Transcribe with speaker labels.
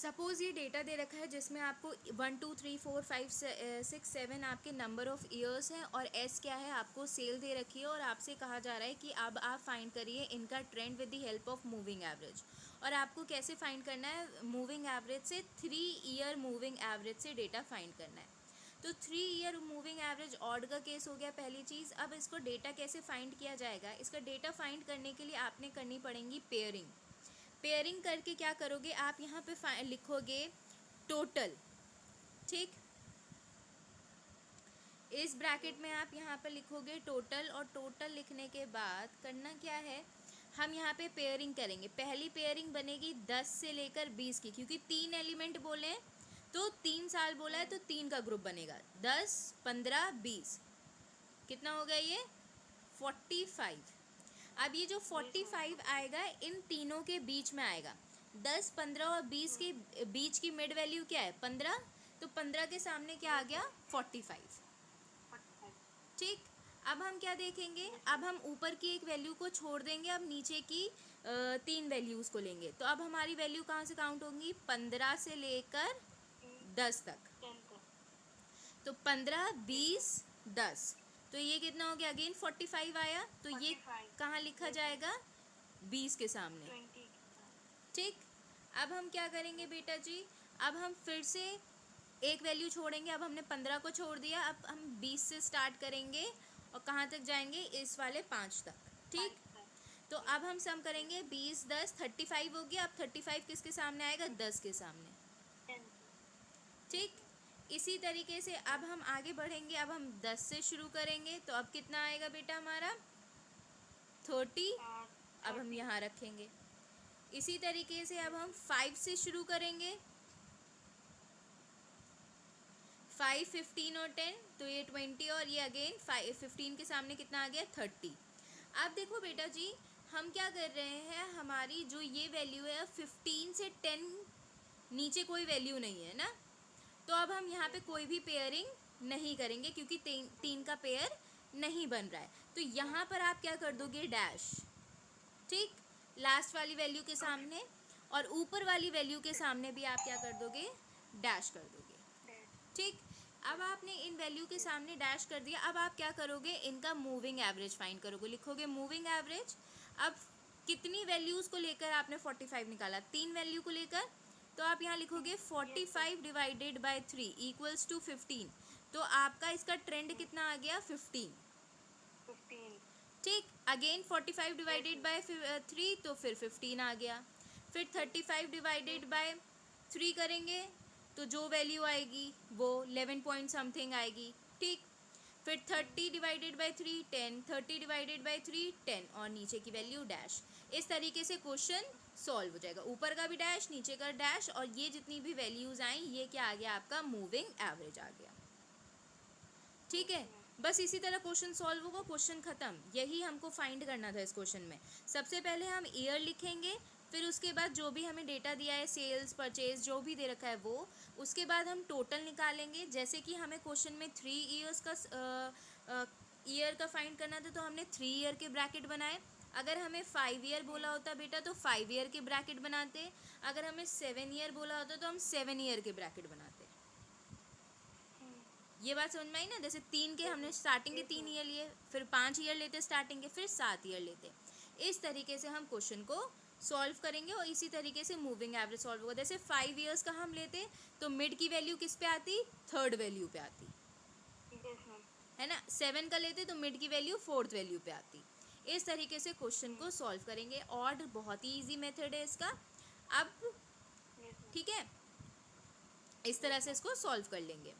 Speaker 1: Suppose ये data दे रखा है जिसमें आपको 1 2 3 4 5 6 7 आपके नंबर ऑफ़ ईयर्स हैं और एस क्या है, आपको सेल दे रखी है और आपसे कहा जा रहा है कि अब आप फाइंड करिए इनका trend with the help of moving average. और आपको कैसे फाइंड करना है, मूविंग एवरेज से 3 ईयर मूविंग एवरेज से डेटा फाइंड करना है। तो 3 ईयर मूविंग एवरेज ऑड का केस हो गया पहली चीज़। अब इसको डेटा कैसे फाइंड किया जाएगा, इसका डेटा फाइंड करने के लिए आपने करनी पड़ेंगी पेयरिंग। पेयरिंग करके क्या करोगे, आप यहाँ पे लिखोगे टोटल, ठीक। इस ब्रैकेट में आप यहाँ पर लिखोगे टोटल, और टोटल लिखने के बाद करना क्या है, हम यहाँ पे पेयरिंग करेंगे। पहली पेयरिंग बनेगी 10 से लेकर 20 की, क्योंकि 3 एलिमेंट बोले हैं तो 3 साल बोला है तो 3 का ग्रुप बनेगा। 10 15 20 कितना हो गया ये 45। अब ये जो 45 आएगा इन तीनों के बीच में आएगा। 10 15 और 20 के बीच की मिड वैल्यू क्या है 15, तो 15 के सामने क्या आ गया 45, ठीक। अब हम क्या देखेंगे, अब हम ऊपर की एक वैल्यू को छोड़ देंगे, अब नीचे की 3 वैल्यूज़ को लेंगे। तो अब हमारी वैल्यू कहाँ से काउंट होंगी, 15 से लेकर 10 तक। तो 15 20 10, तो ये कितना हो गया, अगेन 45 आया। तो ये कहाँ लिखा जाएगा 20 के सामने, ठीक। अब हम क्या करेंगे बेटा जी, अब हम फिर से एक वैल्यू छोड़ेंगे। अब हमने 15 को छोड़ दिया, अब हम 20 से स्टार्ट करेंगे और कहाँ तक जाएंगे, इस वाले 5 तक, ठीक। तो अब हम सम करेंगे 20 10 35 हो गया। अब 35 किसके सामने आएगा, 10 के सामने, ठीक। इसी तरीके से अब हम आगे बढ़ेंगे, अब हम 10 से शुरू करेंगे। तो अब कितना आएगा बेटा हमारा 30, अब हम यहाँ रखेंगे। इसी तरीके से अब हम 5 से शुरू करेंगे, 5 15 और 10, तो ये 20 और ये अगेन 15 के सामने कितना आ गया 30। अब देखो बेटा जी हम क्या कर रहे हैं, हमारी जो ये वैल्यू है 15 से 10 नीचे कोई वैल्यू नहीं है ना, तो अब हम यहाँ पे कोई भी पेयरिंग नहीं करेंगे क्योंकि 3 का पेयर नहीं बन रहा है। तो यहाँ पर आप क्या कर दोगे डैश, ठीक, लास्ट वाली वैल्यू के सामने, और ऊपर वाली वैल्यू के सामने भी आप क्या कर दोगे डैश कर दोगे, ठीक। अब आपने इन वैल्यू के सामने डैश कर दिया। अब आप क्या करोगे, इनका मूविंग एवरेज फाइंड करोगे, लिखोगे मूविंग एवरेज। अब कितनी वैल्यूज़ को लेकर आपने 45 निकाला, 3 वैल्यू को लेकर, तो आप यहाँ लिखोगे 45 डिवाइडेड बाय 3 इक्वल्स टू 15। तो आपका इसका ट्रेंड कितना आ गया 15, ठीक। अगेन 45 डिवाइडेड बाय 3 तो फिर 15 आ गया। फिर 35 डिवाइडेड बाय 3 करेंगे तो जो वैल्यू आएगी वो 11 पॉइंट समथिंग आएगी, ठीक। फिर 30 डिवाइडेड बाय 3 10, 30 डिवाइडेड बाय 3 10, और नीचे की वैल्यू डैश। इस तरीके से क्वेश्चन सॉल्व हो जाएगा, ऊपर का भी डैश नीचे का डैश, और ये जितनी भी वैल्यूज़ आई ये क्या आ गया आपका मूविंग एवरेज आ गया, ठीक है। बस इसी तरह क्वेश्चन सॉल्व होगा, क्वेश्चन ख़त्म। यही हमको फाइंड करना था इस क्वेश्चन में। सबसे पहले हम ईयर लिखेंगे, फिर उसके बाद जो भी हमें डेटा दिया है सेल्स परचेज जो भी दे रखा है वो, उसके बाद हम टोटल निकालेंगे। जैसे कि हमें क्वेश्चन में 3 ईयर्स का ईयर का फाइंड करना था तो हमने 3 ईयर के ब्रैकेट बनाए। अगर हमें 5 ईयर बोला होता बेटा तो 5 ईयर के ब्रैकेट बनाते। अगर हमें 7 ईयर बोला होता तो हम 7 ईयर के ब्रैकेट बनाते। ये बात समझ में आई ना, जैसे 3 के हमने स्टार्टिंग के 3 ईयर लिए, फिर 5 ईयर लेते स्टार्टिंग के, फिर 7 ईयर लेते। इस तरीके से हम क्वेश्चन को सॉल्व करेंगे और इसी तरीके से मूविंग एवरेज सॉल्व होगा। जैसे 5 ईयर्स का हम लेते तो मिड की वैल्यू किस पे आती, थर्ड वैल्यू पे आती है ना। 7 का लेते तो मिड की वैल्यू फोर्थ वैल्यू पे आती। इस तरीके से क्वेश्चन को सॉल्व करेंगे और बहुत ही ईजी मेथड है इसका। अब ठीक है, इस तरह से इसको सॉल्व कर लेंगे।